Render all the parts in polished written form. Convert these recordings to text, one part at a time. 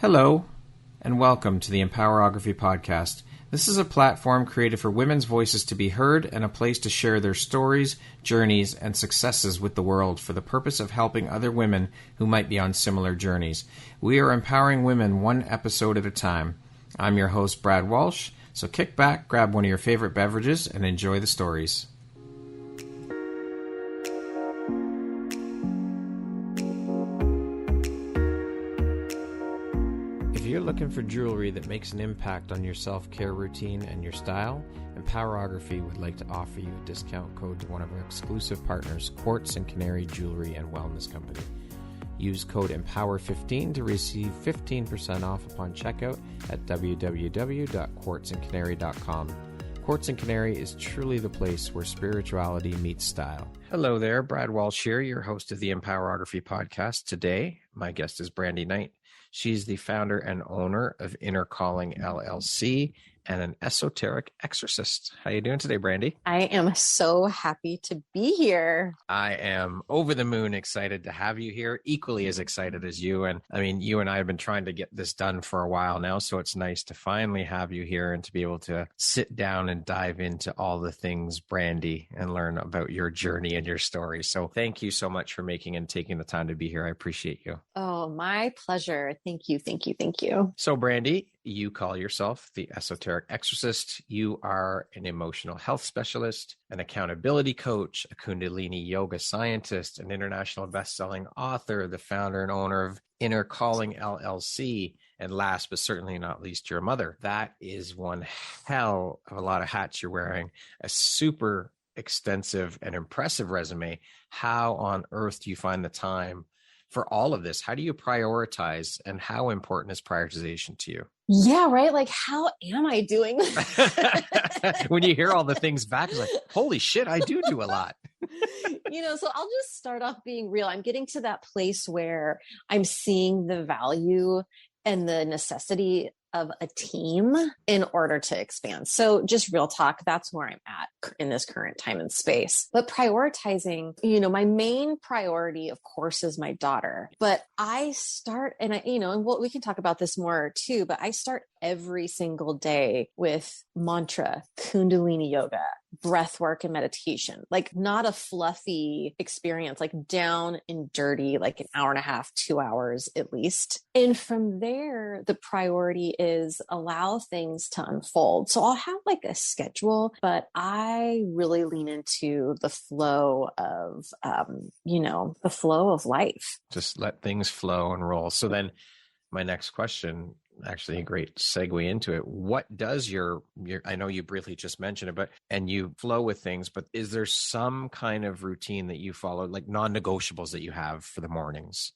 Hello, and welcome to the Empowerography Podcast. This is a platform created for women's voices to be heard and a place to share their stories, journeys, and successes with the world for the purpose of helping other women who might be on similar journeys. We are empowering women one episode at a time. I'm your host, Brad Walsh, so kick back, grab one of your favorite beverages, and enjoy the stories. If you're looking for jewelry that makes an impact on your self-care routine and your style, Empowerography would like to offer you a discount code to one of our exclusive partners, Quartz and Canary Jewelry and Wellness Company. Use code EMPOWER15 to receive 15% off upon checkout at www.quartzandcanary.com. Quartz and Canary is truly the place where spirituality meets style. Hello there, Brad Walsh here, your host of the Empowerography Podcast. Today, my guest is Brandy Knight. She's the founder and owner of Inner Caulling LLC and an Esoteric Exorcist. How you doing today, Brandy? I am so happy to be here. I am over the moon excited to have you here, equally as excited as you. And I mean, you and I have been trying to get this done for a while now, so it's nice to finally have you here and to be able to sit down and dive into all the things, Brandy, and learn about your journey and your story. So thank you so much for making and taking the time to be here. I appreciate you. Oh, my pleasure. Thank you. So, Brandy, you call yourself the Esoteric Exorcist. You are an emotional health specialist, an accountability coach, a Kundalini Yoga Scientist, an international best-selling author, the founder and owner of Inner Caulling LLC, and last but certainly not least, your mother. That is one hell of a lot of hats you're wearing, a super extensive and impressive resume. How on earth do you find the time for all of this? How do you prioritize, and how important is prioritization to you? Yeah, right. Like, how am I doing? When you hear all the things back, it's like, holy shit, I do a lot. So I'll just start off being real. I'm getting to that place where I'm seeing the value and the necessity of a team in order to expand. So just real talk, that's where I'm at in this current time and space. But prioritizing, my main priority, of course, is my daughter. But I start, and we can talk about this more too, but I start every single day with mantra, Kundalini yoga, breath work, and meditation. Like, not a fluffy experience, like down and dirty, like an hour and a half, 2 hours at least. And from there, the priority is allow things to unfold. So I'll have like a schedule, but I really lean into the flow of, the flow of life. Just let things flow and roll. So then my next question, actually a great segue into it. What does your I know you briefly just mentioned it, and you flow with things, but is there some kind of routine that you follow, like non-negotiables that you have for the mornings?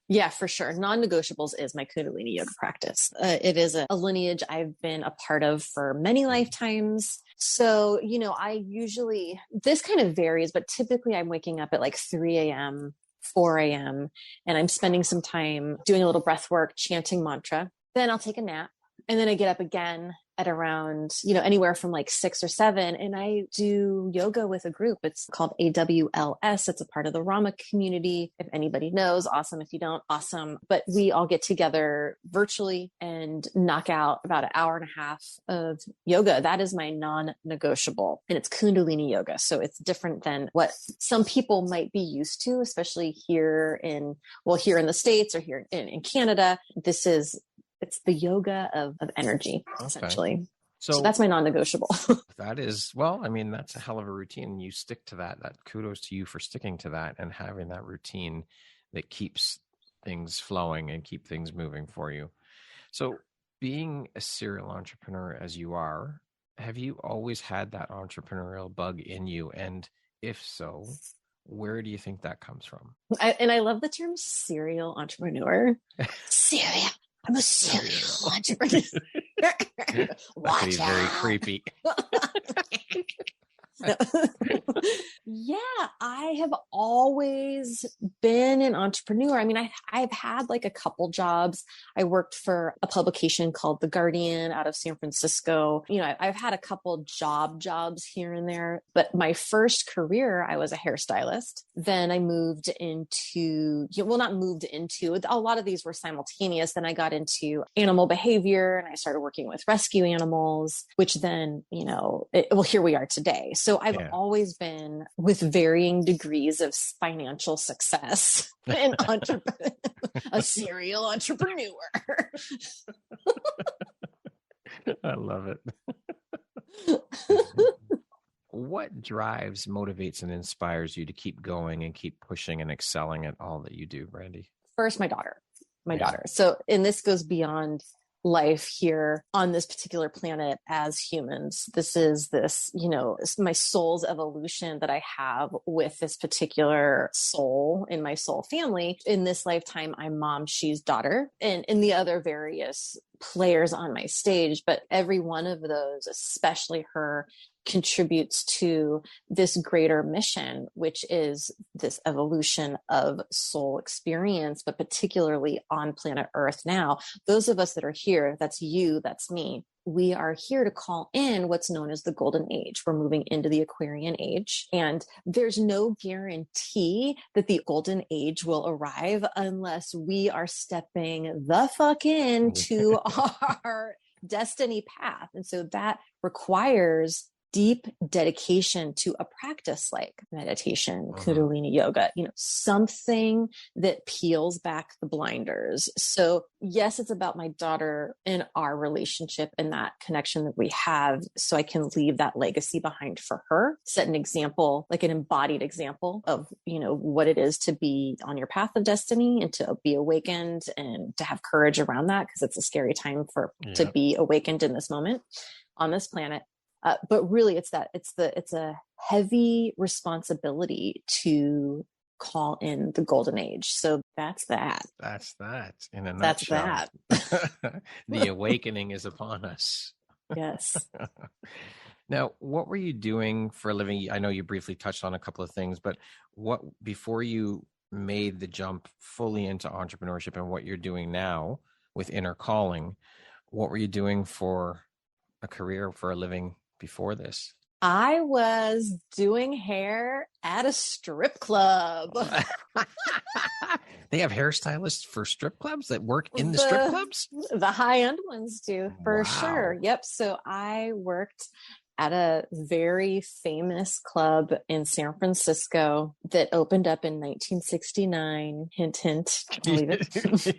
Yeah, for sure. Non-negotiables is my Kundalini yoga practice. It is a lineage I've been a part of for many lifetimes. So, I usually, this kind of varies, but typically I'm waking up at like 3 a.m., 4 a.m., and I'm spending some time doing a little breath work, chanting mantra. Then I'll take a nap, and then I get up again at around, anywhere from like 6 or 7. And I do yoga with a group. It's called AWLS. It's a part of the Rama community. If anybody knows, awesome. If you don't, awesome. But we all get together virtually and knock out about an hour and a half of yoga. That is my non-negotiable. And it's Kundalini yoga. So it's different than what some people might be used to, especially here in the States or here in Canada. It's the yoga of energy, essentially. So that's my non-negotiable. That is, that's a hell of a routine. You stick to that. That kudos to you for sticking to that and having that routine that keeps things flowing and keep things moving for you. So being a serial entrepreneur as you are, have you always had that entrepreneurial bug in you? And if so, where do you think that comes from? I love the term serial entrepreneur. Serial. I'm a serial entrepreneur. Watch out. Very creepy. Yeah, I have always been an entrepreneur. I mean, I've had like a couple jobs. I worked for a publication called The Guardian out of San Francisco. You know, I've had a couple jobs here and there, but my first career, I was a hairstylist. Then I moved into, well, not moved into, a lot of these were simultaneous. Then I got into animal behavior and I started working with rescue animals, which then, you know, well, here we are today. So I've always been with varying degrees of financial success and a serial entrepreneur. I love it. What drives, motivates, and inspires you to keep going and keep pushing and excelling at all that you do, Brandy? First, my daughter. So, and this goes beyond life here on this particular planet as humans. This is you know, my soul's evolution that I have with this particular soul in my soul family. In this lifetime, I'm mom, she's daughter, and in the other various players on my stage. But every one of those, especially her, contributes to this greater mission, which is this evolution of soul experience, but particularly on planet Earth now. Those of us that are here, that's you, that's me. We are here to call in what's known as the golden age. We're moving into the Aquarian age, and there's no guarantee that the golden age will arrive unless we are stepping the fuck into our destiny path. And so that requires deep dedication to a practice like meditation, Kundalini yoga, you know, something that peels back the blinders. So yes, it's about my daughter and our relationship and that connection that we have. So I can leave that legacy behind for her, set an example, like an embodied example of, you know, what it is to be on your path of destiny and to be awakened and to have courage around that. Cause it's a scary time to be awakened in this moment on this planet. But really it's a heavy responsibility to call in the golden age. So that's that. That's that in a nutshell. That's that. The awakening is upon us. Yes. Now, what were you doing for a living? I know you briefly touched on a couple of things, but before you made the jump fully into entrepreneurship and what you're doing now with Inner Calling, what were you doing for a career, for a living before this? I was doing hair at a strip club. They have hairstylists for strip clubs that work in the strip clubs? The high-end ones do, for sure. Yep. So I worked at a very famous club in San Francisco that opened up in 1969. Hint, hint. Believe it.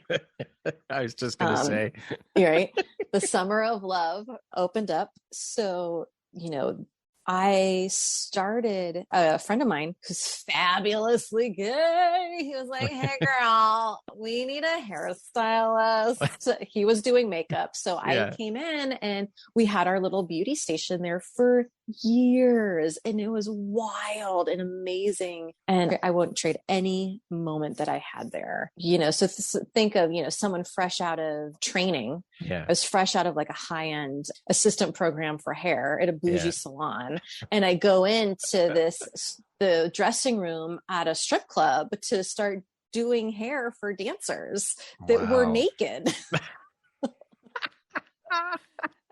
I was just going to say. Right. The Summer of Love opened up. So, you know, I started, a friend of mine who's fabulously good. He was like, hey girl, we need a hairstylist. He was doing makeup. So I came in and we had our little beauty station there for years, and it was wild and amazing. And I won't trade any moment that I had there, you know. So think of, you know, someone fresh out of training. I was fresh out of like a high-end assistant program for hair at a bougie salon. And I go into the dressing room at a strip club to start doing hair for dancers that were naked.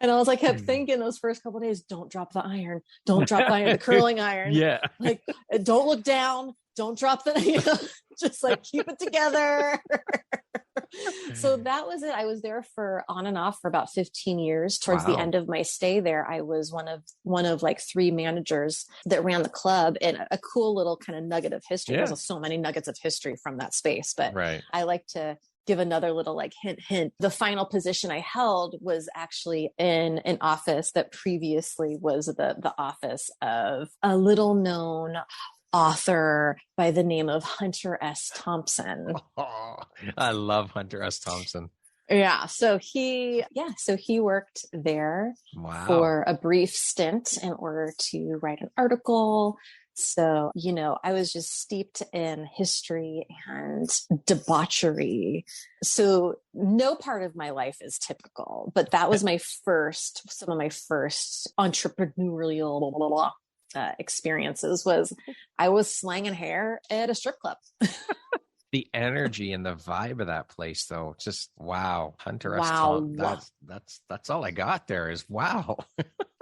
And I was like, kept thinking those first couple of days, don't drop the iron, the curling iron. Like, don't look down, don't drop the, you know, just like keep it together. So that was it. I was there for on and off for about 15 years. Towards the end of my stay there, I was one of like 3 managers that ran the club, and a cool little kind of nugget of history. There's so many nuggets of history from that space, but I like to give another little like hint. The final position I held was actually in an office that previously was the office of a little known author by the name of Hunter S. Thompson. Oh, I love Hunter S. Thompson. Yeah. So he worked there for a brief stint in order to write an article. So, you know, I was just steeped in history and debauchery. So no part of my life is typical, but that was some of my first entrepreneurial experiences was I was slanging hair at a strip club. The energy and the vibe of that place, though, just wow. Hunter S. Wow. Thompson, that's all I got there is wow.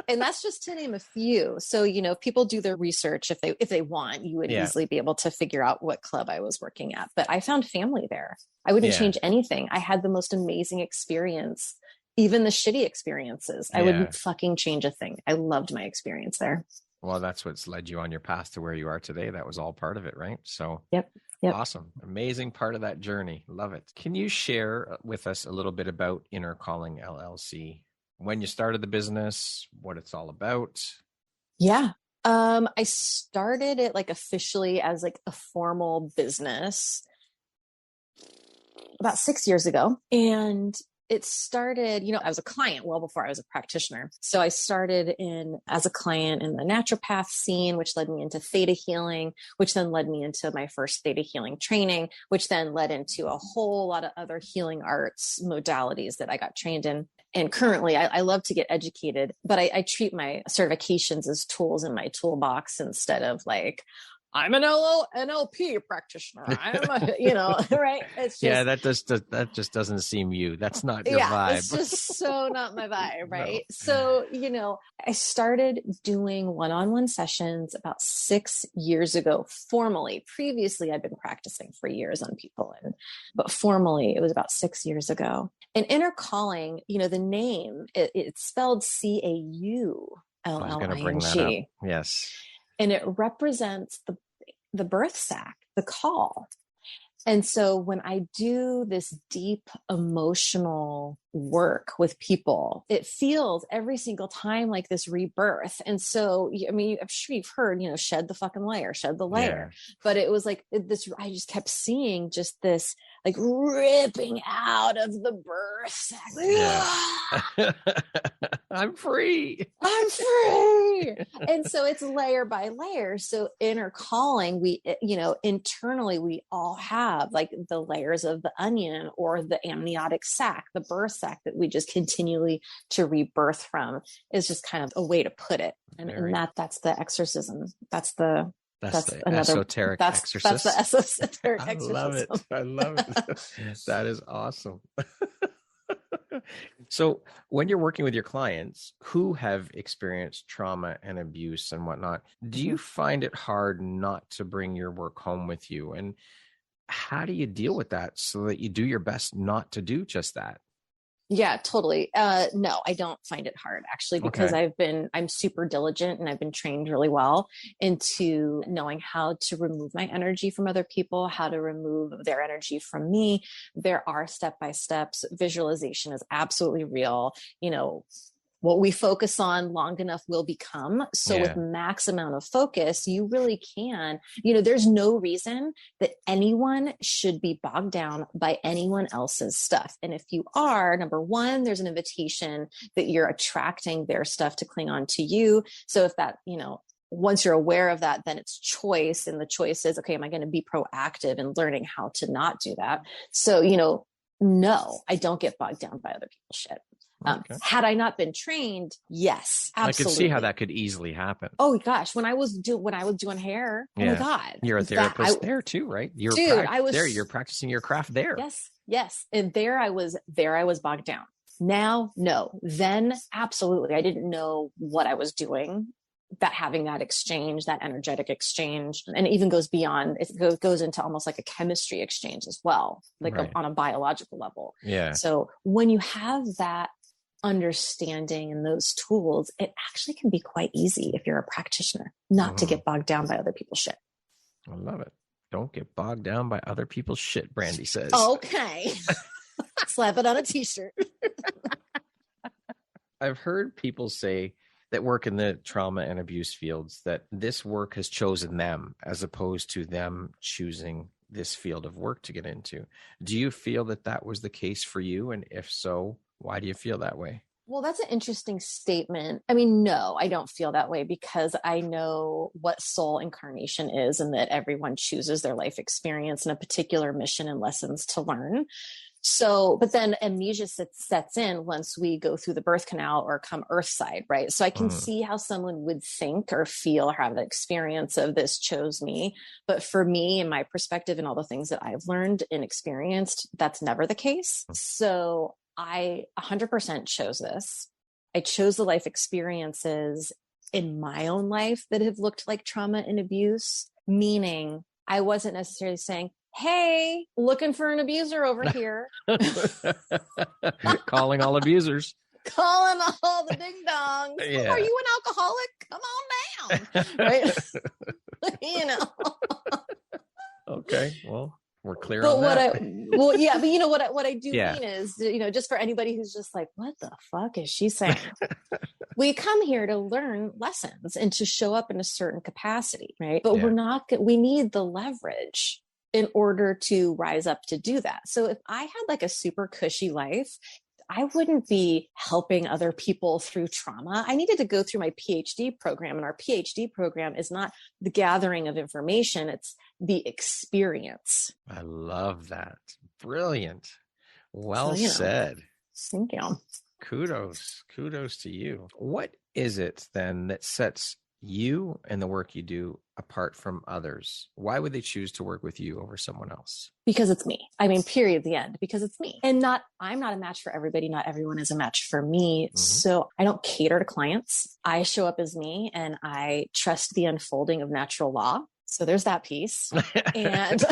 And that's just to name a few. So, if people do their research, if they want, you would easily be able to figure out what club I was working at. But I found family there. I wouldn't change anything. I had the most amazing experience, even the shitty experiences. I wouldn't fucking change a thing. I loved my experience there. Well, that's what's led you on your path to where you are today. That was all part of it, right? So Yep. Awesome. Amazing part of that journey. Love it. Can you share with us a little bit about Inner Caulling LLC? When you started the business, what it's all about? Yeah. I started it officially as a formal business about 6 years ago. And it started, I was a client well before I was a practitioner. So I started as a client in the naturopath scene, which led me into theta healing, which then led me into my first theta healing training, which then led into a whole lot of other healing arts modalities that I got trained in. And currently I love to get educated, but I treat my certifications as tools in my toolbox instead of I'm an NLP practitioner. I'm right? It's just, that just doesn't seem you. That's not your vibe. It's just so not my vibe, right? No. So, I started doing one-on-one sessions about 6 years ago formally. Previously, I'd been practicing for years on people, but formally, it was about 6 years ago. And Inner Caulling, the name, it's spelled CAULLING. I was going to bring that up. Yes. And it represents the birth sac, the call. And so when I do this deep emotional work with people, it feels every single time like this rebirth. And so, I'm sure you've heard, shed the fucking layer, shed the layer. Yeah. But it was this, I just kept seeing just this ripping out of the birth sac. Yeah. I'm free. And so it's layer by layer. So Inner Caulling, we, internally, we all have the layers of the onion or the amniotic sac, the birth sac that we just continually to rebirth from is just kind of a way to put it. And that's the exorcism. That's the Esoteric Exorcist. That's the Esoteric Exorcist. I love it. That is awesome. So when you're working with your clients who have experienced trauma and abuse and whatnot, do you find it hard not to bring your work home with you? And how do you deal with that so that you do your best not to do just that? Yeah, totally. No, I don't find it hard actually, because I'm super diligent and I've been trained really well into knowing how to remove my energy from other people, how to remove their energy from me. There are step-by-steps. Visualization is absolutely real. What we focus on long enough will become. So with max amount of focus, you really can, there's no reason that anyone should be bogged down by anyone else's stuff. And if you are, number one, there's an invitation that you're attracting their stuff to cling on to you. So if that, once you're aware of that, then it's choice. And the choice is, okay, am I going to be proactive in learning how to not do that? So, no, I don't get bogged down by other people's shit. Had I not been trained, yes, absolutely. I could see how that could easily happen. Oh gosh, when I was doing hair, oh my God, you're a therapist there too, right? You're practicing your craft there. Yes, and there I was bogged down. Now, no. Then, absolutely, I didn't know what I was doing. That having that exchange, that energetic exchange, and it even goes beyond, it goes into almost like a chemistry exchange as well, on a biological level. Yeah. So when you have that understanding and those tools, it actually can be quite easy if you're a practitioner not to get bogged down by other people's shit. I love it. Don't get bogged down by other people's shit, Brandy says. Okay. Slap it on a t-shirt. I've heard people say that work in the trauma and abuse fields that this work has chosen them as opposed to them choosing this field of work to get into. Do you feel that that was the case for you? And if so, why do you feel that way? Well, that's an interesting statement. I mean, no, I don't feel that way because I know what soul incarnation is and that everyone chooses their life experience and a particular mission and lessons to learn. So, but then amnesia sets in once we go through the birth canal or come earthside, right? So I can see how someone would think or feel or have the experience of this chose me. But for me, in my perspective and all the things that I've learned and experienced, that's never the case. So I 100% chose this. I chose the life experiences in my own life that have looked like trauma and abuse, meaning I wasn't necessarily saying, hey, looking for an abuser over here. Calling all abusers. Calling all the ding dongs. Yeah. Oh, are you an alcoholic? Come on down. Right? You know. Okay. Well, we're clear on that. But you know what I do mean is, you know, just for anybody who's just like, what the fuck is she saying? We come here to learn lessons and to show up in a certain capacity, right? But we need the leverage in order to rise up to do that. So if I had like a super cushy life, I wouldn't be helping other people through trauma. I needed to go through my PhD program, and our PhD program is not the gathering of information. It's the experience. I love that. Brilliant. Well said. Thank you. Kudos to you. What is it then that sets you and the work you do apart from others? Why would they choose to work with you over someone else? Because it's me. I mean, period, the end, because it's me. And I'm not a match for everybody. Not everyone is a match for me. So I don't cater to clients. I show up as me, and I trust the unfolding of natural law. So there's that piece. And,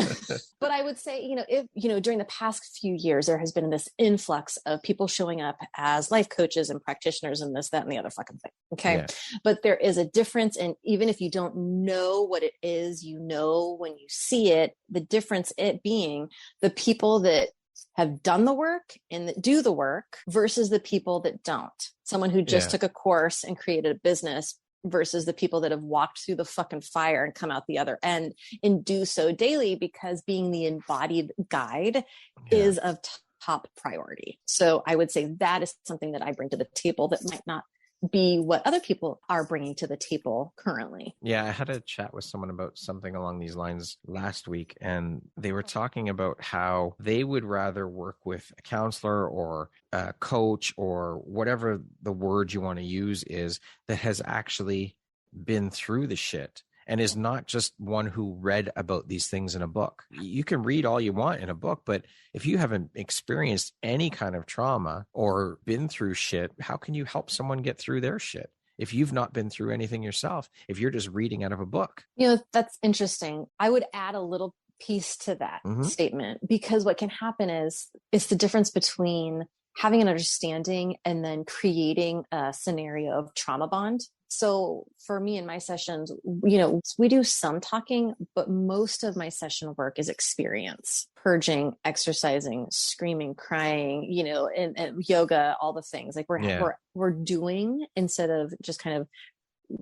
but I would say, during the past few years, there has been this influx of people showing up as life coaches and practitioners and this, that, and the other fucking thing. Okay. Yeah. But there is a difference. And even if you don't know what it is, you know, when you see it, the difference, it being the people that have done the work and that do the work versus the people that don't. Someone who just took a course and created a business versus the people that have walked through the fucking fire and come out the other end and do so daily, because being the embodied guide is of top priority. So I would say that is something that I bring to the table that might not be what other people are bringing to the table currently. Yeah, I had a chat with someone about something along these lines last week, and they were talking about how they would rather work with a counselor or a coach or whatever the word you want to use is, that has actually been through the shit and is not just one who read about these things in a book. You can read all you want in a book, but if you haven't experienced any kind of trauma or been through shit, how can you help someone get through their shit if you've not been through anything yourself, if you're just reading out of a book? You know, that's interesting. I would add a little piece to that statement, because what can happen is it's the difference between having an understanding and then creating a scenario of trauma bond. So for me in my sessions, you know, we do some talking, but most of my session work is experience, purging, exercising, screaming, crying, you know, and yoga, all the things like we're doing instead of just kind of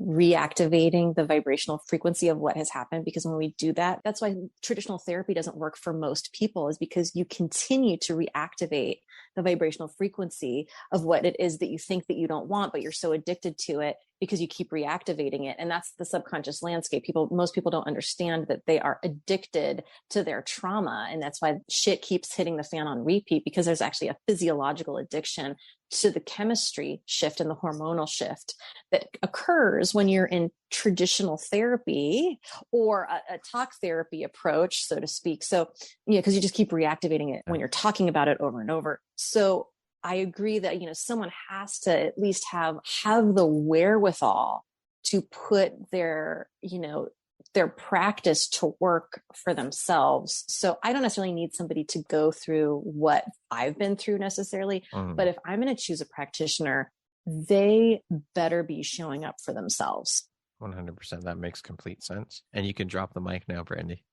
reactivating the vibrational frequency of what has happened. Because when we do that, that's why traditional therapy doesn't work for most people, is because you continue to reactivate the vibrational frequency of what it is that you think that you don't want, but you're so addicted to it because you keep reactivating it. And that's the subconscious landscape. Most people don't understand that they are addicted to their trauma. And that's why shit keeps hitting the fan on repeat, because there's actually a physiological addiction to the chemistry shift and the hormonal shift that occurs when you're in traditional therapy or a talk therapy approach, so to speak. So, you know, because you just keep reactivating it when you're talking about it over and over. So I agree that, you know, someone has to at least have the wherewithal to put their, you know, their practice to work for themselves. So I don't necessarily need somebody to go through what I've been through necessarily, but if I'm going to choose a practitioner, they better be showing up for themselves. 100%. That makes complete sense. And you can drop the mic now, Brandy.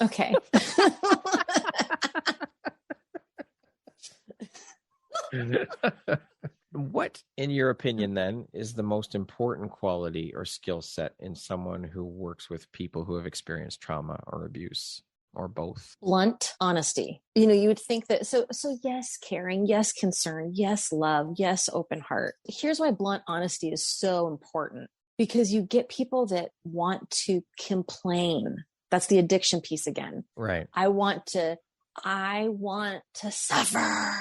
Okay. What, in your opinion, then, is the most important quality or skill set in someone who works with people who have experienced trauma or abuse, or both? Blunt honesty. You know, you would think that, so yes, caring, yes, concern, yes, love, yes, open heart. Here's why blunt honesty is so important, because you get people that want to complain. That's the addiction piece again. Right. I want to I want to suffer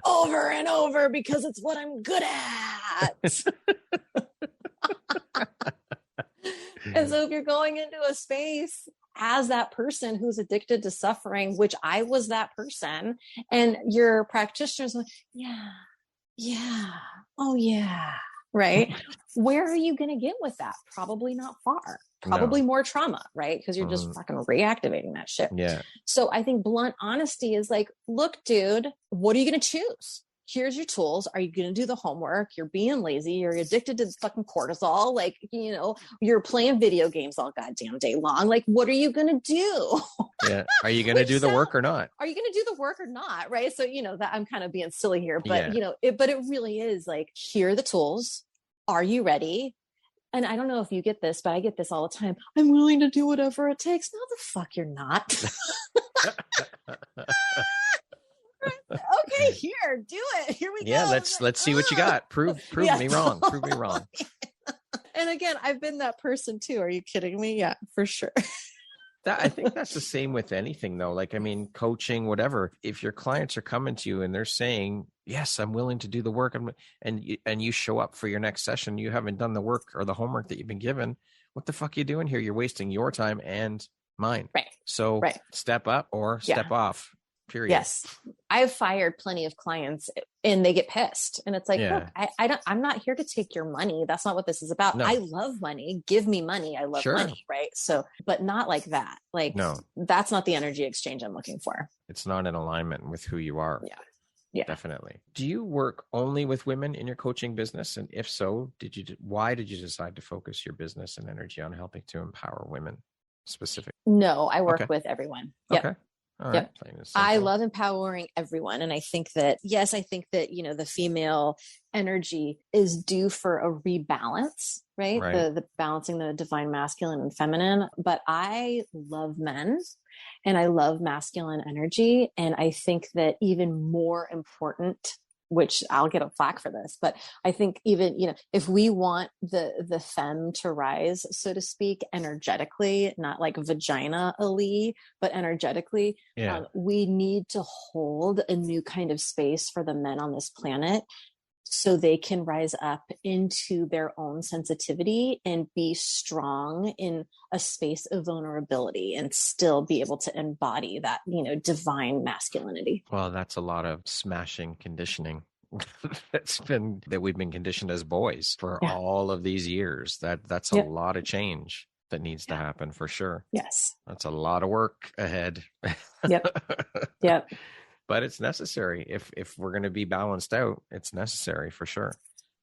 over and over because it's what I'm good at. And so if you're going into a space as that person who's addicted to suffering, which I was that person, and your practitioner's like, yeah, oh yeah, right? Where are you going to get with that? Probably not far. Probably more trauma, right? Because you're just fucking reactivating that shit. Yeah. So I think blunt honesty is like, look, dude, what are you going to choose? Here's your tools. Are you going to do the homework? You're being lazy. You're addicted to fucking cortisol. Like, you know, you're playing video games all goddamn day long. Like, what are you going to do? Yeah. Are you going to do the work or not? Are you going to do the work or not? Right. So, you know, that I'm kind of being silly here, but you know, it really is like, here are the tools. Are you ready? And I don't know if you get this, but I get this all the time. I'm willing to do whatever it takes. No, the fuck you're not. Okay, here, do it. Here we go. Yeah, let's see what you got. Prove me wrong. Prove me wrong. And again, I've been that person too. Are you kidding me? Yeah, for sure. I think that's the same with anything though. Like, I mean, coaching, whatever. If your clients are coming to you and they're saying, yes, I'm willing to do the work, and you show up for your next session, you haven't done the work or the homework that you've been given, what the fuck are you doing here? You're wasting your time and mine. Right. So step up or step off. Period. Yes. I've fired plenty of clients and they get pissed. And it's like, look, I'm not here to take your money. That's not what this is about. No. I love money. Give me money. I love money. Right. So, but not like that. Like, that's not the energy exchange I'm looking for. It's not in alignment with who you are. Yeah. Definitely. Do you work only with women in your coaching business? And if so, why did you decide to focus your business and energy on helping to empower women specifically? No, I work with everyone. Yep. Okay. All right. I love empowering everyone. And I think that, you know, the female energy is due for a rebalance, right? The balancing the divine masculine and feminine. But I love men and I love masculine energy. And I think that even more important, which I'll get a flack for this, but I think even, you know, if we want the femme to rise, so to speak, energetically, not like vagina-ally, but energetically, we need to hold a new kind of space for the men on this planet so they can rise up into their own sensitivity and be strong in a space of vulnerability and still be able to embody that, you know, divine masculinity. Well, that's a lot of smashing conditioning that we've been conditioned as boys for all of these years. That's a lot of change that needs to happen for sure. Yes. That's a lot of work ahead. Yep. But it's necessary. If we're going to be balanced out, it's necessary for sure.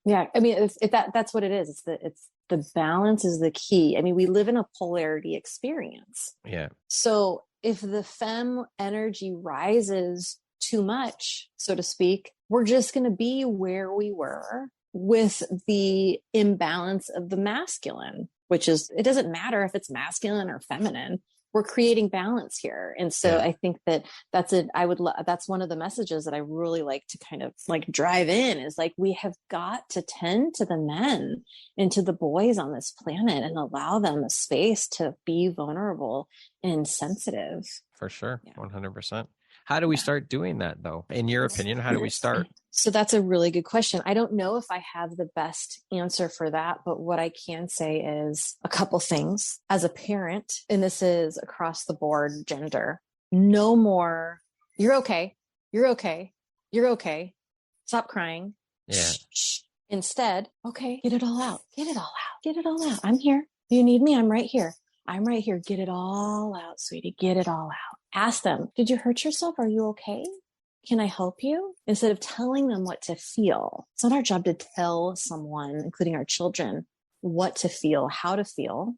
Yeah. I mean, that's what it is. It's the balance is the key. I mean, we live in a polarity experience. Yeah. So if the femme energy rises too much, so to speak, we're just going to be where we were with the imbalance of the masculine, which is, it doesn't matter if it's masculine or feminine. We're creating balance here. And so I think that's one of the messages that I really like to kind of like drive in is like, we have got to tend to the men and to the boys on this planet and allow them a space to be vulnerable and sensitive. For sure. 100%. How do we start doing that though? In your opinion, how do we start? So that's a really good question. I don't know if I have the best answer for that, but what I can say is a couple things. As a parent, and this is across the board gender, no more, you're okay. You're okay. You're okay. Stop crying. Yeah. Shh. Instead, okay, get it all out. Get it all out. Get it all out. I'm here. You need me? I'm right here. I'm right here. Get it all out, sweetie. Get it all out. Ask them, did you hurt yourself? Are you okay? Can I help you? Instead of telling them what to feel. It's not our job to tell someone, including our children, what to feel, how to feel.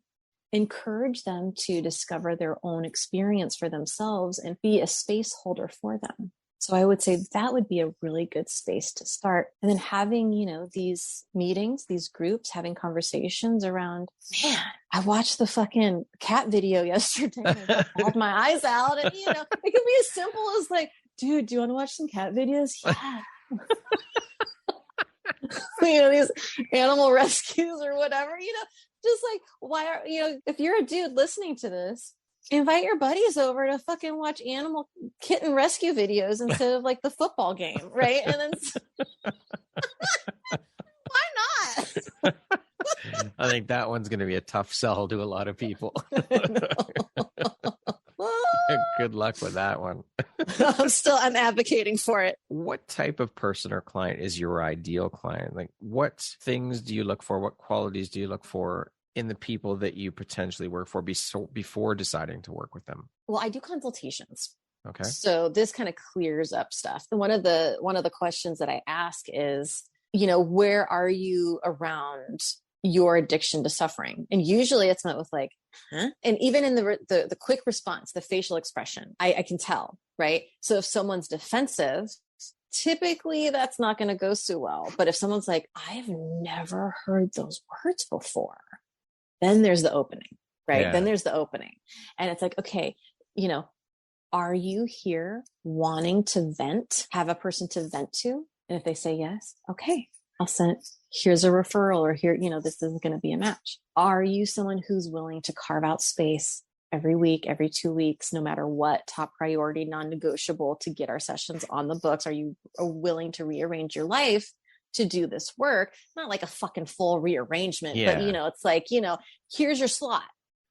Encourage them to discover their own experience for themselves and be a space holder for them. So I would say that would be a really good space to start. And then having, you know, these meetings, these groups, having conversations around, man, I watched the fucking cat video yesterday and I bawled my eyes out. And, you know, it could be as simple as like, dude, do you want to watch some cat videos? Yeah. You know, these animal rescues or whatever, you know, just like, why are, you know, if you're a dude listening to this, invite your buddies over to fucking watch animal kitten rescue videos instead of like the football game, right? And then why not? I think that one's going to be a tough sell to a lot of people. Good luck with that one. I'm advocating for it. What type of person or client is your ideal client? Like, what things do you look for? What qualities do you look for in the people that you potentially work for before deciding to work with them? Well, I do consultations. Okay. So this kind of clears up stuff. And one of the questions that I ask is, where are you around your addiction to suffering? And usually it's met with like, huh? And even in the quick response, the facial expression, I can tell, right? So if someone's defensive, typically that's not going to go so well. But if someone's like, I've never heard those words before, then there's the opening, right? Yeah. Then there's the opening. And it's like, okay, are you here wanting to vent, have a person to vent to? And if they say yes, okay, here's a referral, or here, this isn't going to be a match. Are you someone who's willing to carve out space every week, every 2 weeks, no matter what, top priority, non-negotiable, to get our sessions on the books? Are you willing to rearrange your life to do this work? Not like a fucking full rearrangement, but it's like, here's your slot,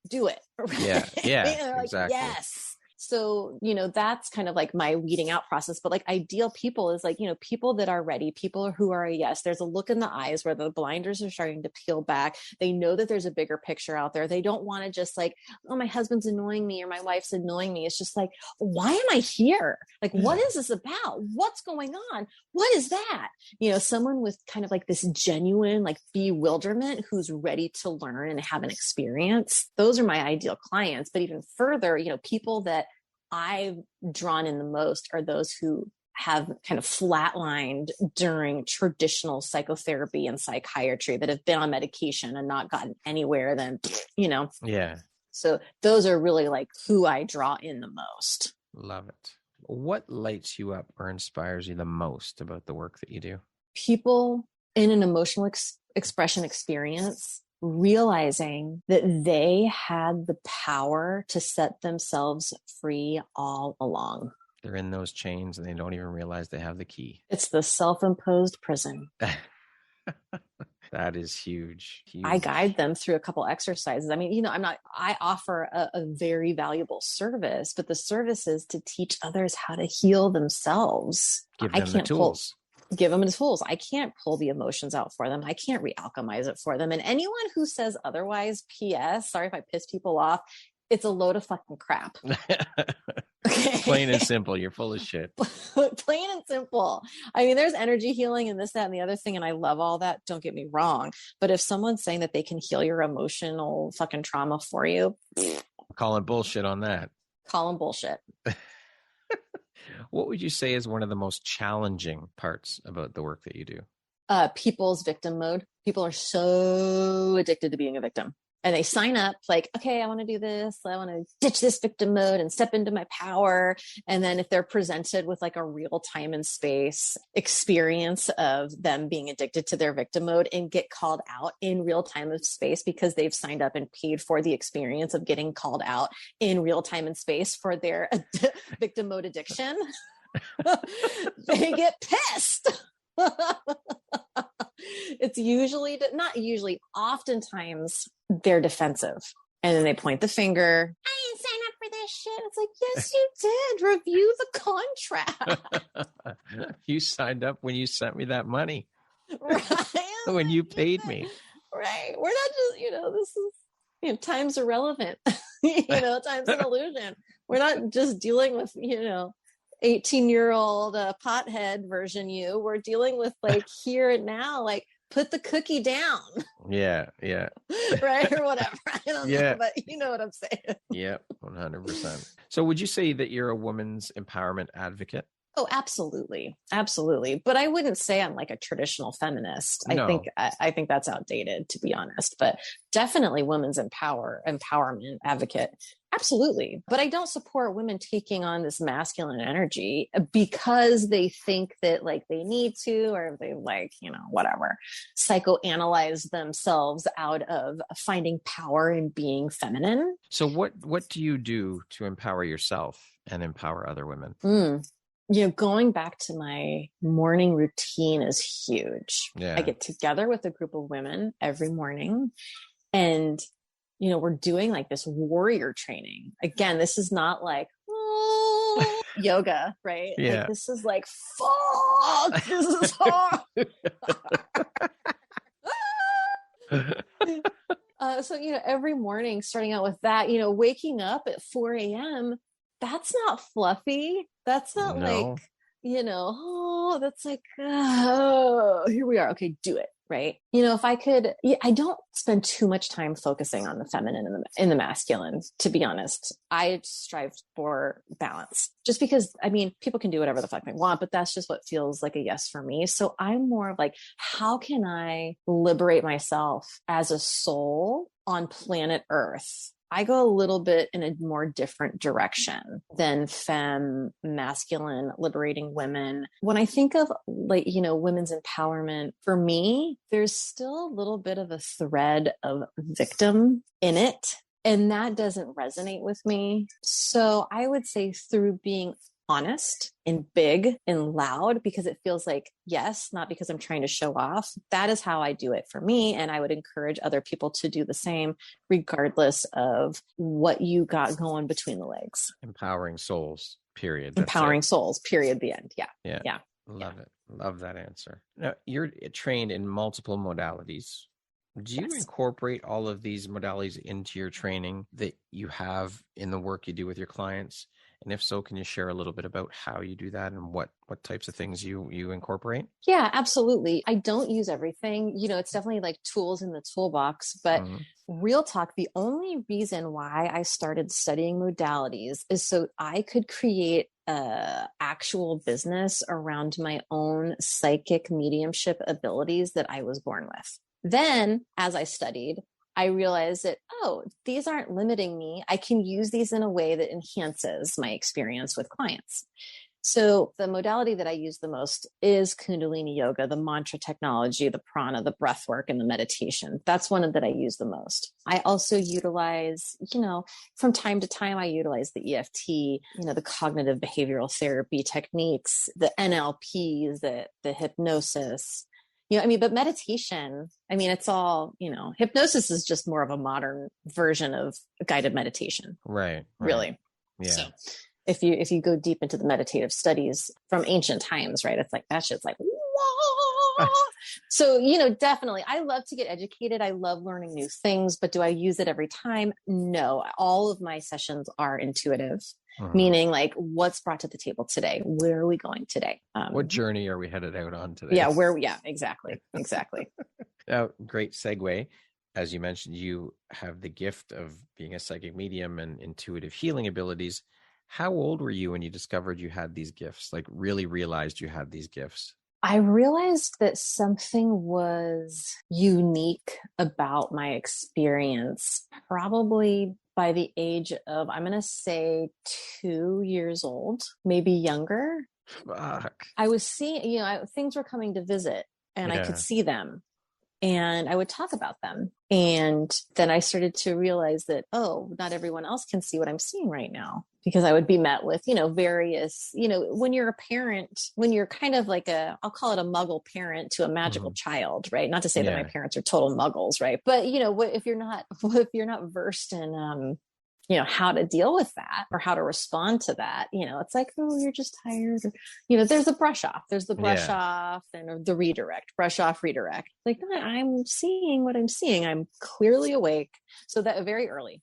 do it. Right? Yeah, exactly. Like, yes. So, that's kind of like my weeding out process. But like ideal people is like, people that are ready, people who are a yes. There's a look in the eyes where the blinders are starting to peel back. They know that there's a bigger picture out there. They don't want to just like, oh, my husband's annoying me or my wife's annoying me. It's just like, why am I here? Like, what is this about? What's going on? What is that? Someone with kind of like this genuine like bewilderment who's ready to learn and have an experience. Those are my ideal clients. But even further, people that I've drawn in the most are those who have kind of flatlined during traditional psychotherapy and psychiatry, that have been on medication and not gotten anywhere. Then, Yeah. So those are really like who I draw in the most. Love it. What lights you up or inspires you the most about the work that you do? People in an emotional expression experience realizing that they had the power to set themselves free all along. They're in those chains and they don't even realize they have the key. It's the self-imposed prison. That is huge. I guide them through a couple exercises. I mean, I offer a very valuable service, but the service is to teach others how to heal themselves. Give them the tools. Give them the tools. I can't pull the emotions out for them. I can't re-alchemize it for them. And anyone who says otherwise, PS, sorry if I piss people off, it's a load of fucking crap. Okay. Plain and simple. You're full of shit. Plain and simple. I mean, there's energy healing and this, that, and the other thing. And I love all that. Don't get me wrong. But if someone's saying that they can heal your emotional fucking trauma for you, calling bullshit on that. Call them bullshit. What would you say is one of the most challenging parts about the work that you do? People's victim mode. People are so addicted to being a victim. And they sign up like, okay, I want to do this. I want to ditch this victim mode and step into my power. And then if they're presented with like a real time and space experience of them being addicted to their victim mode and get called out in real time and space because they've signed up and paid for the experience of getting called out in real time and space for their victim mode addiction, they get pissed. It's oftentimes they're defensive and then they point the finger. I didn't sign up for this shit. It's like, yes, you did. Review the contract. You signed up when you sent me that money. Right. When you paid me. Right. We're not just, this is, time's irrelevant. Time's an illusion. We're not just dealing with, 18-year-old pothead version you. We're dealing with like here and now, like put the cookie down. Yeah. Right, or whatever. I don't know, but you know what I'm saying. Yeah, 100%. So would you say that you're a woman's empowerment advocate? Oh, absolutely. Absolutely. But I wouldn't say I'm like a traditional feminist. No. I think that's outdated, to be honest, but definitely women's empowerment advocate. Absolutely. But I don't support women taking on this masculine energy because they think that like they need to, or they like, whatever, psychoanalyze themselves out of finding power in being feminine. So what do you do to empower yourself and empower other women? Going back to my morning routine is huge. Yeah. I get together with a group of women every morning and, we're doing like this warrior training. Again, this is not like, yoga, right? Yeah. Like, this is like, fuck, this is hard. So, every morning starting out with that, waking up at 4 a.m., that's not fluffy. That's not like, that's like, oh, here we are. Okay, do it. Right. If I could, I don't spend too much time focusing on the feminine and the masculine, to be honest. I strive for balance just because, people can do whatever the fuck they want, but that's just what feels like a yes for me. So I'm more of like, how can I liberate myself as a soul on planet Earth? I go a little bit in a more different direction than femme, masculine, liberating women. When I think of women's empowerment, for me, there's still a little bit of a thread of victim in it. And that doesn't resonate with me. So I would say through being honest and big and loud, because it feels like, yes, not because I'm trying to show off. That is how I do it for me. And I would encourage other people to do the same, regardless of what you got going between the legs. Empowering souls, period. Empowering souls, period. The end. Yeah. Love it. Love that answer. Now, you're trained in multiple modalities. Do you incorporate all of these modalities into your training that you have in the work you do with your clients? And if so, can you share a little bit about how you do that and what types of things you incorporate? Yeah, absolutely. I don't use everything. It's definitely like tools in the toolbox, but real talk, the only reason why I started studying modalities is so I could create actual business around my own psychic mediumship abilities that I was born with. Then as I studied, I realized that, these aren't limiting me. I can use these in a way that enhances my experience with clients. So the modality that I use the most is Kundalini yoga, the mantra technology, the prana, the breath work, and the meditation. That's one that I use the most. I also utilize, from time to time, I utilize the EFT, the cognitive behavioral therapy techniques, the NLPs, the hypnosis. But meditation, it's all, hypnosis is just more of a modern version of guided meditation. Right. Really. Yeah. So if you go deep into the meditative studies from ancient times, right, it's like, that shit's like, whoa. So, definitely, I love to get educated. I love learning new things, but do I use it every time? No, all of my sessions are intuitive. Meaning like what's brought to the table today? Where are we going today? What journey are we headed out on today? Yeah, exactly. Now, great segue. As you mentioned, you have the gift of being a psychic medium and intuitive healing abilities. How old were you when you discovered you had these gifts? Like really realized you had these gifts? I realized that something was unique about my experience, probably by the age of, I'm going to say 2 years old, maybe younger. Fuck. I was seeing, things were coming to visit and I could see them and I would talk about them. And then I started to realize that, not everyone else can see what I'm seeing right now, because I would be met with, various, when you're a parent, when you're kind of like I'll call it a muggle parent to a magical child, right? Not to say that my parents are total muggles, right? But, if you're not versed in, how to deal with that or how to respond to that, it's like, you're just tired. Or, there's a brush off. There's the brush off and the redirect, brush off, redirect. Like, no, I'm seeing what I'm seeing. I'm clearly awake. So that very early.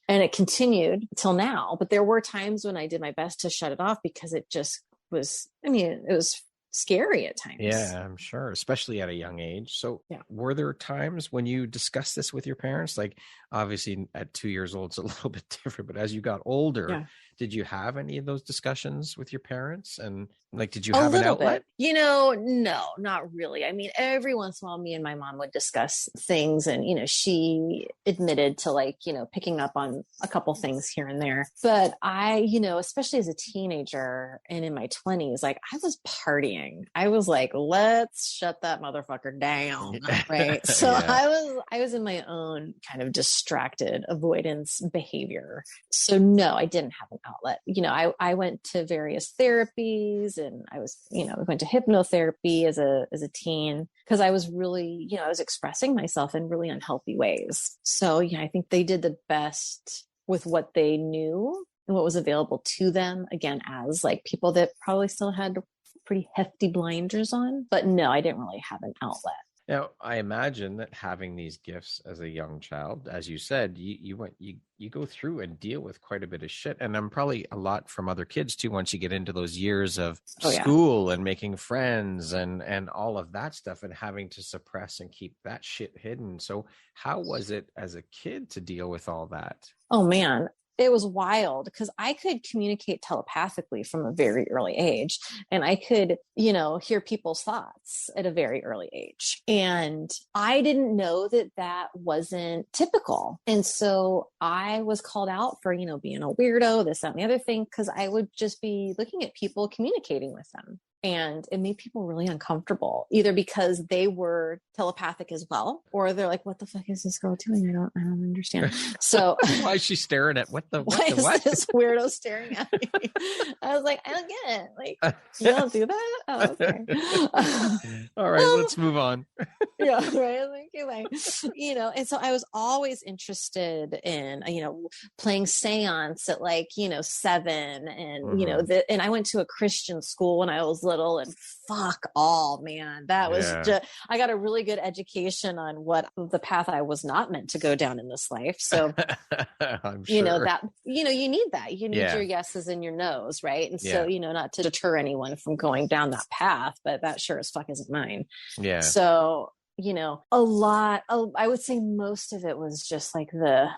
And it continued till now. But there were times when I did my best to shut it off because it just was, it was scary at times. Yeah, I'm sure, especially at a young age. So were there times when you discussed this with your parents? Like, obviously at 2 years old, it's a little bit different, but as you got older, did you have any of those discussions with your parents? And like, did you have an outlet? No, not really. I mean, every once in a while, me and my mom would discuss things, and, she admitted to, like, picking up on a couple things here and there. But I, especially as a teenager and in my 20s, like, I was partying. I was like, let's shut that motherfucker down. Right. So I was in my own kind of distracted avoidance behavior. So no, I didn't have an outlet. I went to various therapies, and I was, we went to hypnotherapy as a teen, because I was really, I was expressing myself in really unhealthy ways. So I think they did the best with what they knew and what was available to them, again, as like people that probably still had pretty hefty blinders on. But no, I didn't really have an outlet. Now, I imagine that having these gifts as a young child, as you said, you go through and deal with quite a bit of shit. And I'm probably a lot from other kids too, once you get into those years of school and making friends and all of that stuff, and having to suppress and keep that shit hidden. So how was it as a kid to deal with all that? Oh, man. It was wild, because I could communicate telepathically from a very early age, and I could, hear people's thoughts at a very early age. And I didn't know that wasn't typical. And so I was called out for, being a weirdo, this, that, and the other thing, because I would just be looking at people, communicating with them. And it made people really uncomfortable, either because they were telepathic as well, or they're like, what the fuck is this girl doing? I don't understand. So why is she staring at what is this weirdo staring at me? I was like, I don't get it. Like, you don't do that? Oh, okay. All right, let's move on. Yeah, right. I was like, okay. And so I was always interested in, playing seance at 7, and, and I went to a Christian school when I was little, and fuck all, man. That was I got a really good education on what the path I was not meant to go down in this life. So, I'm sure. you need that. You need your yeses and your nos, right? And so, not to deter anyone from going down that path, but that sure as fuck isn't mine. Yeah. So, I would say most of it was just like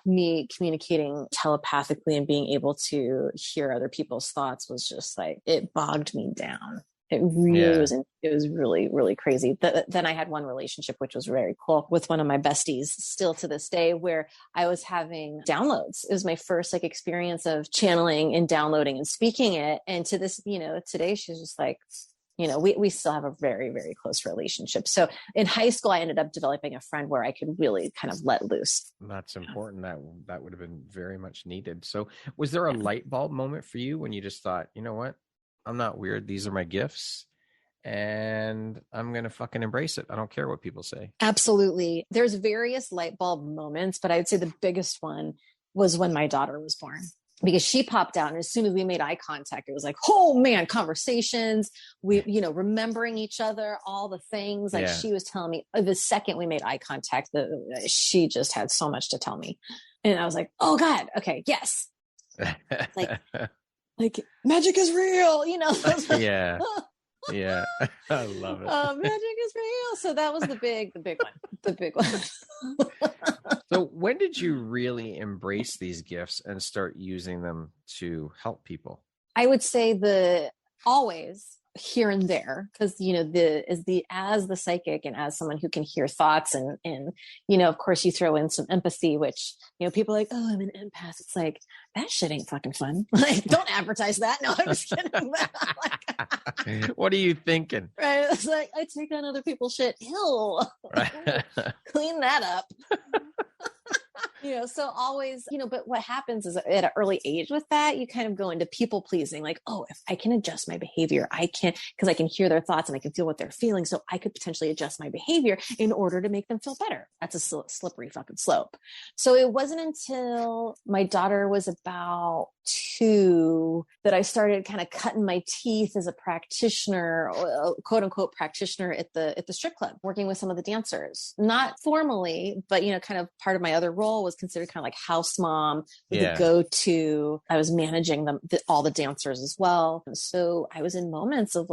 me communicating telepathically and being able to hear other people's thoughts was just like, it bogged me down. It really was, it was really, really crazy. Then I had one relationship, which was very cool, with one of my besties still to this day, where I was having downloads. It was my first experience of channeling and downloading and speaking it. And to this, today she's just like, we still have a very, very close relationship. So in high school, I ended up developing a friend where I could really kind of let loose. That's important. That would have been very much needed. So was there a light bulb moment for you when you just thought, you know what? I'm not weird. These are my gifts, and I'm going to fucking embrace it. I don't care what people say. Absolutely. There's various light bulb moments, but I would say the biggest one was when my daughter was born, because she popped out. And as soon as we made eye contact, it was like, oh man, conversations, we, remembering each other, all the things she was telling me the second we made eye contact, she just had so much to tell me. And I was like, oh God. Okay. Yes. Like magic is real, Yeah. Yeah. I love it. Magic is real. So that was the big one. So when did you really embrace these gifts and start using them to help people? I would say always here and there, because as the psychic and as someone who can hear thoughts and of course you throw in some empathy, which people are like, oh, I'm an empath. It's like, that shit ain't fucking fun. Like, don't advertise that. No, I'm just kidding. What are you thinking? Right? It's like, I take on other people's shit. Ew. Clean that up. So always, but what happens is at an early age with that, you kind of go into people pleasing, like, oh, if I can adjust my behavior, I can, because I can hear their thoughts and I can feel what they're feeling. So I could potentially adjust my behavior in order to make them feel better. That's a slippery fucking slope. So it wasn't until my daughter was about 2 that I started kind of cutting my teeth as a practitioner, quote unquote practitioner at the strip club, working with some of the dancers, not formally, but, kind of part of my other role was considered kind of like house mom, the go-to. I was managing all the dancers as well. And so I was in moments of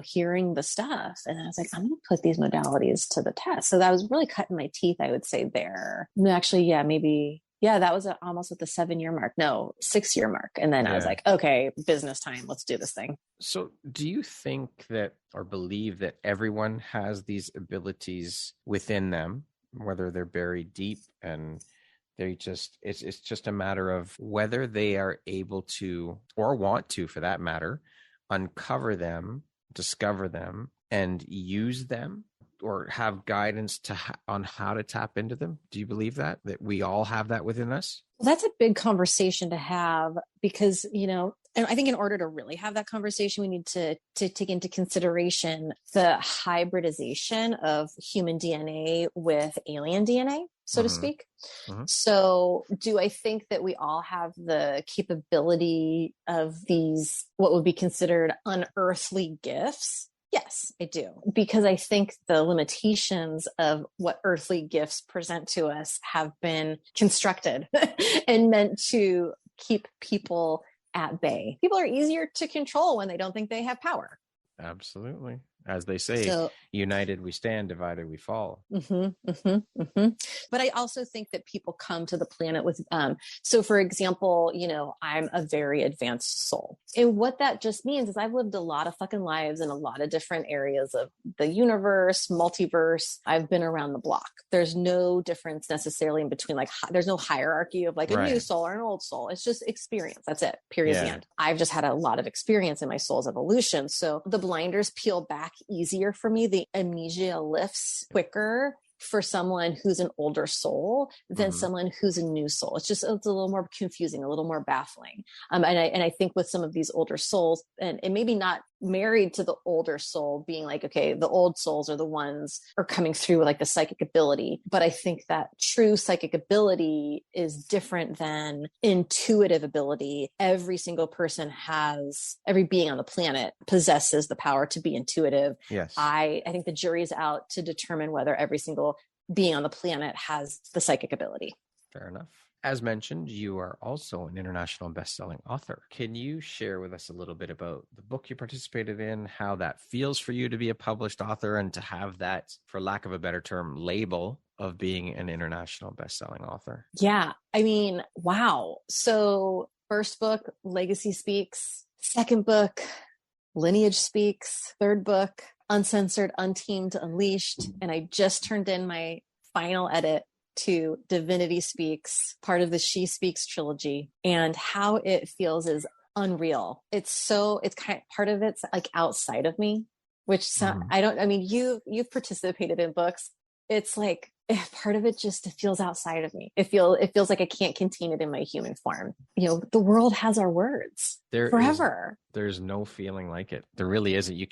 hearing the stuff, and I was like, I'm going to put these modalities to the test. So that was really cutting my teeth, I would say there. Actually, maybe Yeah, that was almost at the 7-year mark. No, 6-year mark. And then I was like, okay, business time. Let's do this thing. So do you think that, or believe that everyone has these abilities within them, whether they're buried deep and it's just a matter of whether they are able to, or want to, for that matter, uncover them, discover them, and use them, or have guidance on how to tap into them? Do you believe that we all have that within us? Well, that's a big conversation to have because, and I think in order to really have that conversation, we need to take into consideration the hybridization of human DNA with alien DNA, so to speak. Mm-hmm. So do I think that we all have the capability of these, what would be considered unearthly gifts? Yes, I do. Because I think the limitations of what earthly gifts present to us have been constructed and meant to keep people at bay. People are easier to control when they don't think they have power. Absolutely. As they say, united we stand, divided we fall. But I also think that people come to the planet with, so for example, I'm a very advanced soul. And what that just means is I've lived a lot of fucking lives in a lot of different areas of the universe, multiverse. I've been around the block. There's no difference necessarily in between, there's no hierarchy of a new soul or an old soul. It's just experience. That's it. Period. The end. I've just had a lot of experience in my soul's evolution. So the blinders peel back easier for me. The amnesia lifts quicker for someone who's an older soul than someone who's a new soul. It's a little more confusing, a little more baffling. And I think with some of these older souls, and maybe not married to the older soul being okay, the old souls are the ones are coming through with the psychic ability. But I think that true psychic ability is different than intuitive ability. Every single person every being on the planet possesses the power to be intuitive. Yes. I think the jury's out to determine whether every single being on the planet has the psychic ability. Fair enough. As mentioned, you are also an international best-selling author. Can you share with us a little bit about the book you participated in, how that feels for you to be a published author and to have that, for lack of a better term, label of being an international best-selling author? Yeah. I mean, wow. So first book, Legacy Speaks. Second book, Lineage Speaks. Third book, Uncensored, Untamed, Unleashed. And I just turned in my final edit to Divinity Speaks, part of the She Speaks trilogy, and how it feels is unreal. It's part of it's outside of me, which you've participated in books. It's part of it just feels outside of me. It feels like I can't contain it in my human form. The world has our words forever. There's no feeling like it. There really isn't. You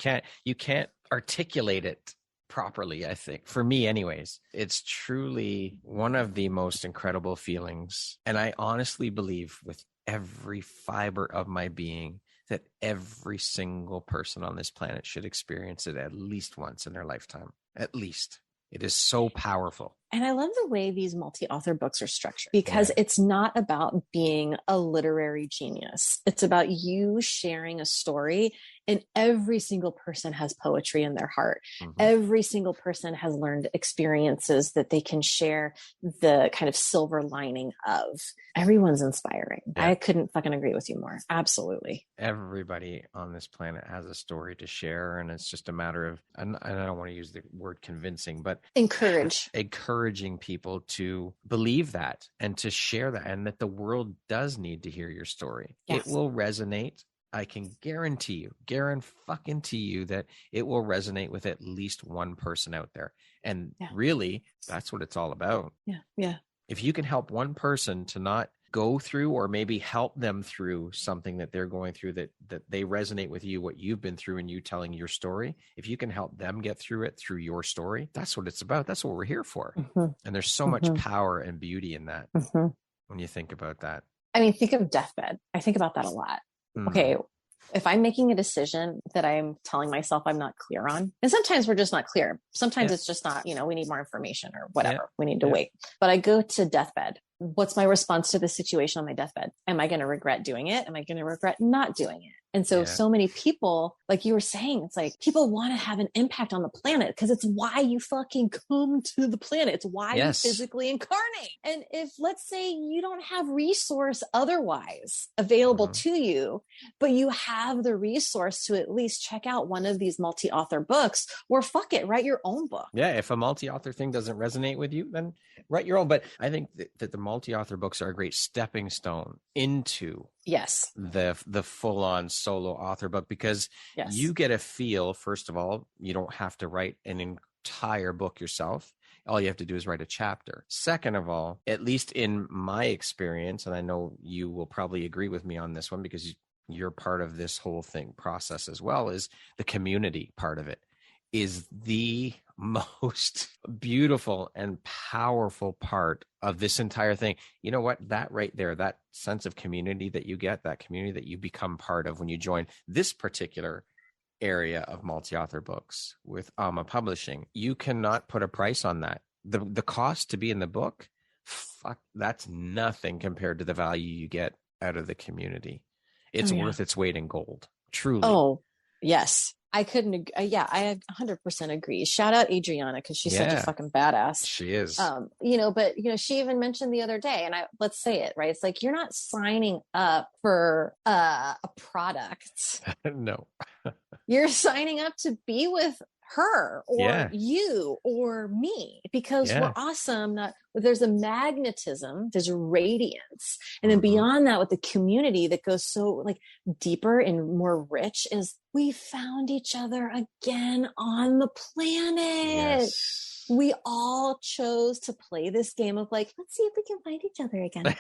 can't articulate it properly, I think. For me anyways, it's truly one of the most incredible feelings. And I honestly believe with every fiber of my being that every single person on this planet should experience it at least once in their lifetime. At least. It is so powerful. And I love the way these multi-author books are structured because it's not about being a literary genius. It's about you sharing a story, and every single person has poetry in their heart. Every single person has learned experiences that they can share the kind of silver lining of. Everyone's inspiring. I couldn't fucking agree with you more. Absolutely. Everybody on this planet has a story to share, and it's just a matter of, and I don't want to use the word convincing, but encouraging people to believe that and to share that, and that the world does need to hear your story. Yes. It will resonate. I can guarantee you that it will resonate with at least one person out there. And really, that's what it's all about. Yeah. If you can help one person to not go through, or maybe help them through something that they're going through, that they resonate with you, what you've been through, and you telling your story, if you can help them get through it through your story, that's what it's about. That's what we're here for. And there's so much power and beauty in that when you think about that. I mean, think of deathbed. I think about that a lot. Okay, if I'm making a decision that I'm telling myself I'm not clear on, and sometimes we're just not clear. Sometimes it's just not, we need more information or whatever. We need to wait. But I go to deathbed. What's my response to the situation on my deathbed? Am I going to regret doing it? Am I going to regret not doing it? And so many people, like you were saying, it's like people want to have an impact on the planet because it's why you fucking come to the planet. It's why you physically incarnate. And if, let's say, you don't have resource otherwise available to you, but you have the resource to at least check out one of these multi-author books, or fuck it, write your own book. Yeah. If a multi-author thing doesn't resonate with you, then write your own. But I think that the multi-author books are a great stepping stone into the full-on solo author book, because you get a feel. First of all, you don't have to write an entire book yourself. All you have to do is write a chapter. Second of all, at least in my experience, and I know you will probably agree with me on this one because you're part of this whole thing process as well, is the community part of it is the most beautiful and powerful part of this entire thing. You know what? That right there, that sense of community that you get, that community that you become part of when you join this particular area of multi-author books with Alma Publishing, you cannot put a price on that. The cost to be in the book, that's nothing compared to the value you get out of the community. It's worth its weight in gold, truly. Oh, yes. I couldn't. I 100% agree. Shout out Adriana, because she's such a fucking badass. She is. But she even mentioned the other day, and let's say it right. It's like you're not signing up for a product. No, you're signing up to be with her or you or me, because we're awesome. There's a magnetism, there's a radiance, and then beyond that, with the community that goes so like deeper and more rich, is we found each other again on the planet. We all chose to play this game of like, let's see if we can find each other again.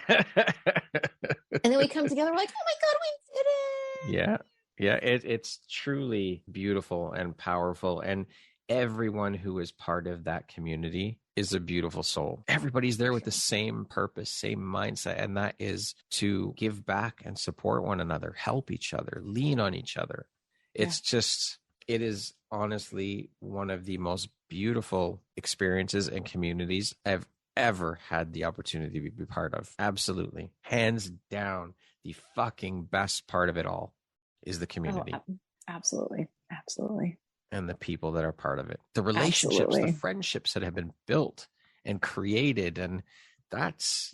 And then we come together, we're like, oh my God, we did it. Yeah, it's truly beautiful and powerful. And everyone who is part of that community is a beautiful soul. Everybody's there with the same purpose, same mindset. And that is to give back and support one another, help each other, lean on each other. It's just, it is honestly one of the most beautiful experiences and communities I've ever had the opportunity to be part of. Absolutely. Hands down, the fucking best part of it all is the community. Oh, absolutely. And the people that are part of it, the relationships, the friendships that have been built and created. And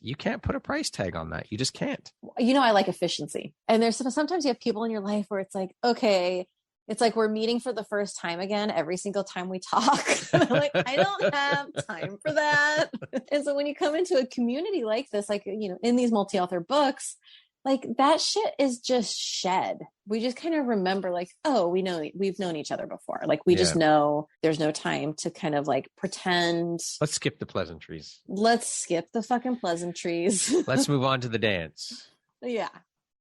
you can't put a price tag on that. You just can't. I like efficiency. And sometimes you have people in your life where it's like, okay, it's like we're meeting for the first time again every single time we talk. I'm like, I don't have time for that. And so when you come into a community like this, like, in these multi-author books, like that shit is just shed. We just kind of remember like, oh, we've known each other before. Like we just know there's no time to kind of like pretend. Let's skip the pleasantries. Let's skip the fucking pleasantries. Let's move on to the dance. Yeah,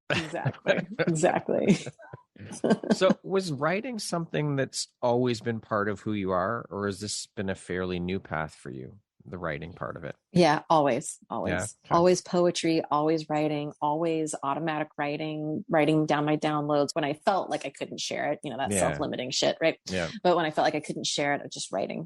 exactly. So was writing something that's always been part of who you are, or has this been a fairly new path for you? The writing part of it. Yeah, always, always poetry, always writing, always automatic writing down my downloads when I felt like I couldn't share it, that self-limiting shit. Right. Yeah. But when I felt like I couldn't share it, I was just writing.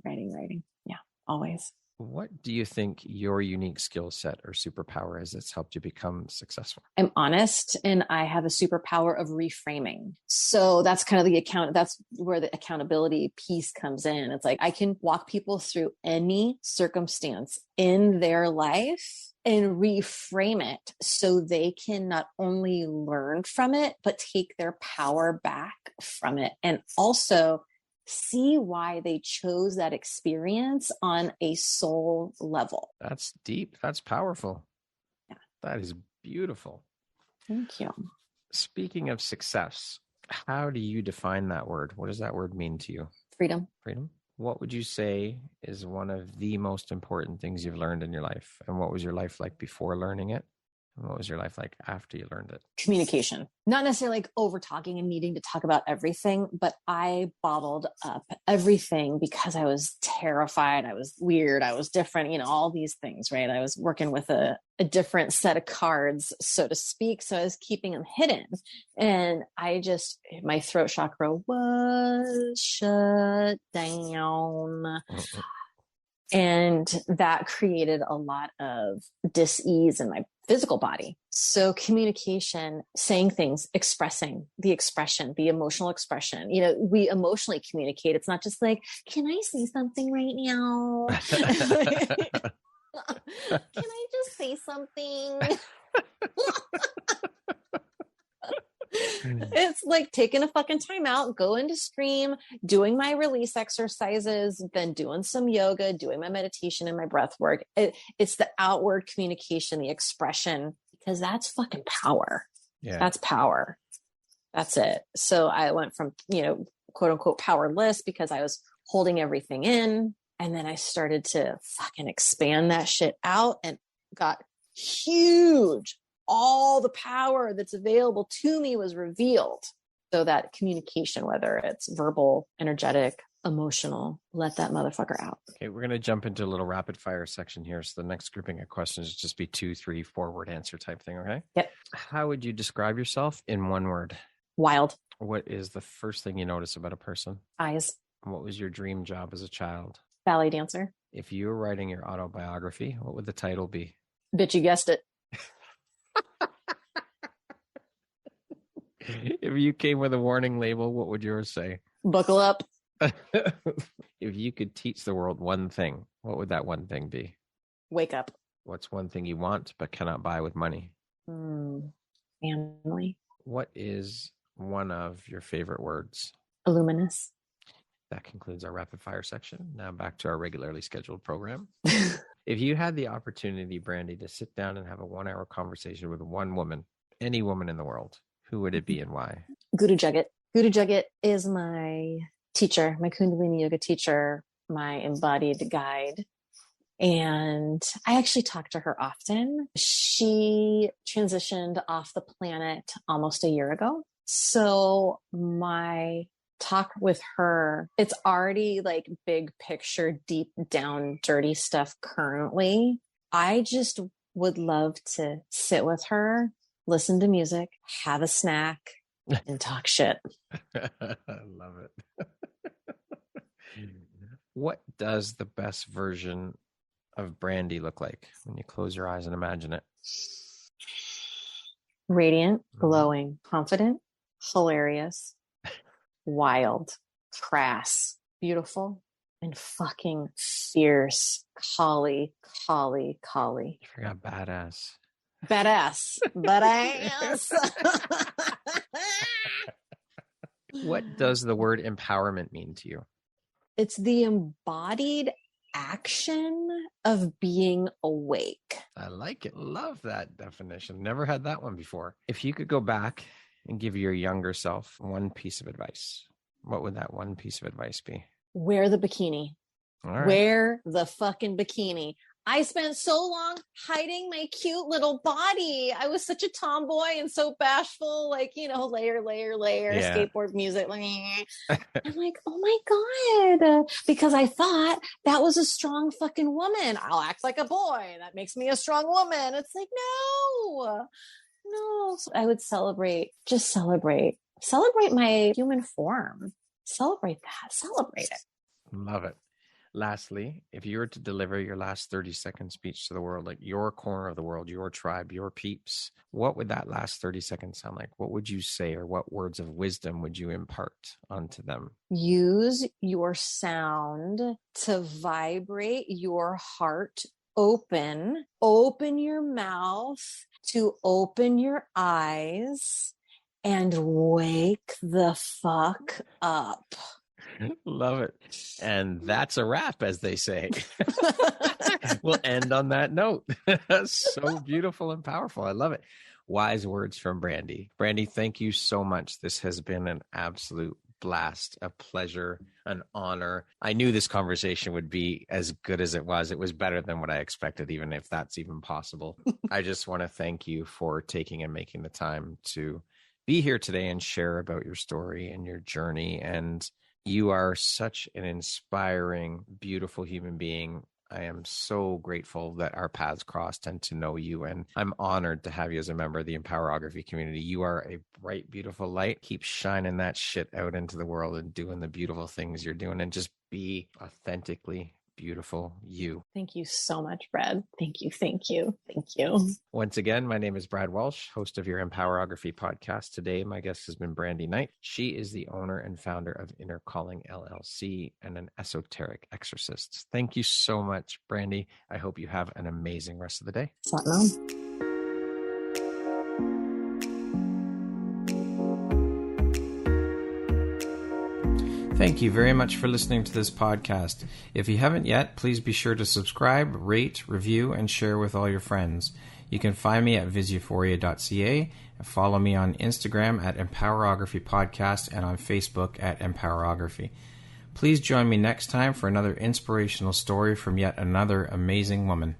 Yeah. Always. What do you think your unique skill set or superpower is that's helped you become successful? I'm honest, and I have a superpower of reframing. So that's kind of that's where the accountability piece comes in. It's like I can walk people through any circumstance in their life and reframe it so they can not only learn from it, but take their power back from it. And also see why they chose that experience on a soul level. That's deep. That's powerful. Yeah. That is beautiful. Thank you. Speaking of success, how do you define that word? What does that word mean to you? Freedom. What would you say is one of the most important things you've learned in your life? And what was your life like before learning it? And what was your life like after you learned it? Communication. Not necessarily like over talking and needing to talk about everything, but I bottled up everything because I was terrified. I was weird. I was different, all these things, right? I was working with a different set of cards, so to speak. So I was keeping them hidden. And my throat chakra was shut down. And that created a lot of dis-ease in my physical body. So communication, saying things, expressing the expression, the emotional expression, you know, we emotionally communicate. It's not just like, can I say something right now? Can I just say something? It's like taking a fucking time out, going to stream, doing my release exercises, then doing some yoga, doing my meditation and my breath work. It's the outward communication, the expression, because that's fucking power. Yeah. That's power. That's it. So I went from, you know, quote unquote powerless because I was holding everything in. And then I started to fucking expand that shit out and got huge. All the power that's available to me was revealed. So that communication, whether it's verbal, energetic, emotional, let that motherfucker out. Okay, we're going to jump into a little rapid fire section here. So the next grouping of questions just be 2, 3, 4 word answer type thing. Okay. Yep. How would you describe yourself in one word? Wild. What is the first thing you notice about a person? Eyes. What was your dream job as a child? Ballet dancer. If you were writing your autobiography, what would the title be? Bitch, you guessed it. If you came with a warning label, what would yours say? Buckle up. If you could teach the world one thing, what would that one thing be? Wake up. What's one thing you want but cannot buy with money? Family. What is one of your favorite words? Illuminous. That concludes our rapid fire section. Now back to our regularly scheduled program. If you had the opportunity, Brandy, to sit down and have a 1-hour conversation with one woman, any woman in the world, who would it be and why? Guru Jagat. Guru Jagat is my teacher, my Kundalini yoga teacher, my embodied guide. And I actually talk to her often. She transitioned off the planet almost a year ago. So my talk with her, it's already like big picture, deep down, dirty stuff currently. I just would love to sit with her, listen to music, have a snack, and talk shit. I love it. What does the best version of Brandy look like when you close your eyes and imagine it? Radiant, glowing, confident, hilarious, wild, crass, beautiful, and fucking fierce. Collie. You forgot badass. Badass. What does the word empowerment mean to you? It's the embodied action of being awake. I like it. Love that definition. Never had that one before. If you could go back and give your younger self one piece of advice, what would that one piece of advice be? Wear the bikini. All right. Wear the fucking bikini. I spent so long hiding my cute little body. I was such a tomboy and so bashful, like, you know, layer, Yeah. skateboard music. I'm like, oh my God. Because I thought that was a strong fucking woman. I'll act like a boy. That makes me a strong woman. It's like, no. So I would celebrate my human form. Celebrate that. Celebrate it. Love it. Lastly, if you were to deliver your last 30-second speech to the world, like your corner of the world, your tribe, your peeps, what would that last 30 seconds sound like? What would you say, or what words of wisdom would you impart onto them? Use your sound to vibrate your heart open. Open your mouth to open your eyes and wake the fuck up. Love it. And that's a wrap, as they say. We'll end on that note. So beautiful and powerful. I love it. Wise words from Brandy. Brandy, thank you so much. This has been an absolute blast, a pleasure, an honor. I knew this conversation would be as good as it was. It was better than what I expected, even if that's even possible. I just want to thank you for taking and making the time to be here today and share about your story and your journey. And you are such an inspiring, beautiful human being. I am so grateful that our paths crossed and to know you. And I'm honored to have you as a member of the Empowerography community. You are a bright, beautiful light. Keep shining that shit out into the world and doing the beautiful things you're doing, and just be authentically beautiful you. Thank you so much, Brad. Thank you. Thank you. Thank you. Once again, my name is Brad Walsh, host of your Empowerography Podcast. Today, my guest has been Brandy Knight. She is the owner and founder of Inner Caulling LLC and an Esoteric Exorcist. Thank you so much, Brandy. I hope you have an amazing rest of the day. Thank you very much for listening to this podcast. If you haven't yet, please be sure to subscribe, rate, review, and share with all your friends. You can find me at visuphoria.ca, and follow me on Instagram at Empowerography Podcast and on Facebook at Empowerography. Please join me next time for another inspirational story from yet another amazing woman.